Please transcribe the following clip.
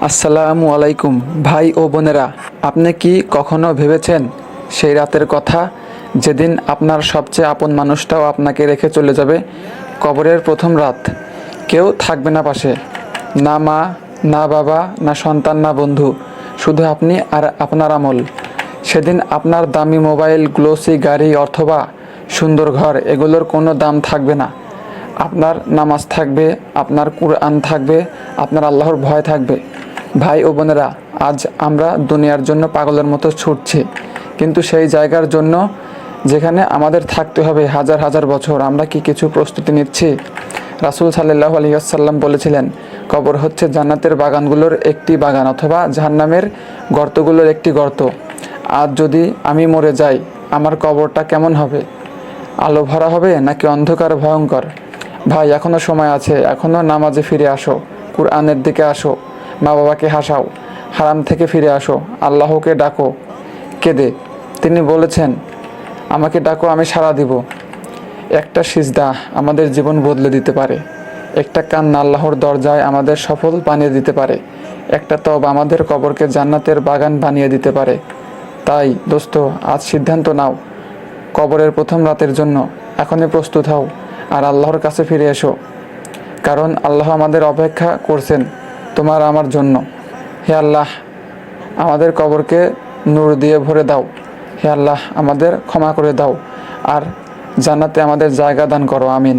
আসসালামু আলাইকুম ভাই ও বোনেরা, আপনি কি কখনো ভেবেছেন সেই রাতের কথা যেদিন আপনার সবচেয়ে আপন মানুষটাও আপনাকে রেখে চলে যাবে? কবরের প্রথম রাত, কেউ থাকবে না পাশে, না মা, না বাবা, না সন্তান, না বন্ধু, শুধু আপনি আর আপনার আমল। সেদিন আপনার দামি মোবাইল, গ্লোসি গাড়ি অথবা সুন্দর ঘর এগুলোর কোনো দাম থাকবে না। আপনার নামাজ থাকবে, আপনার কুরআন থাকবে, আপনার আল্লাহর ভয় থাকবে। ভাই ও বোনেরা, আজ আমরা দুনিয়ার জন্য পাগলের মতো ছুটছি, কিন্তু সেই জায়গার জন্য যেখানে আমাদের থাকতে হবে হাজার হাজার বছর, আমরা কি কিছু প্রস্তুতি নিচ্ছি? রাসূল সাল্লাল্লাহু আলাইহি ওয়াসাল্লাম বলেছিলেন, কবর হচ্ছে জান্নাতের বাগানগুলোর একটি বাগান অথবা জাহান্নামের গর্তগুলোর একটি গর্ত। আজ যদি আমি মরে যাই, আমার কবরটা কেমন হবে? আলো ভরা হবে নাকি অন্ধকার ভয়ঙ্কর? ভাই, এখনও সময় আছে, এখনও নামাজে ফিরে আসো, কুরআনের দিকে আসো, মা বাবাকে হাসাও, হারাম থেকে ফিরে আসো, আল্লাহকে ডাকো কেঁদে। তিনি বলেছেন, আমাকে ডাকো, আমি সাড়া দিব। একটা সিজদা আমাদের জীবন বদলে দিতে পারে, একটা কান্না আল্লাহর দরজায় আমাদের সফল বানিয়ে দিতে পারে, একটা তওবা আমাদের কবরকে জান্নাতের বাগান বানিয়ে দিতে পারে। তাই দোস্ত, আজ সিদ্ধান্ত নাও, কবরের প্রথম রাতের জন্য এখনই প্রস্তুত হও আর আল্লাহর কাছে ফিরে এসো, কারণ আল্লাহ আমাদের অপেক্ষা করছেন তোমার আমার জন্য। হে আল্লাহ, আমাদের কবরকে নূর দিয়ে ভরে দাও। হে আল্লাহ, আমাদের ক্ষমা করে দাও আর জান্নাতে আমাদের জায়গা দান করো। আমিন।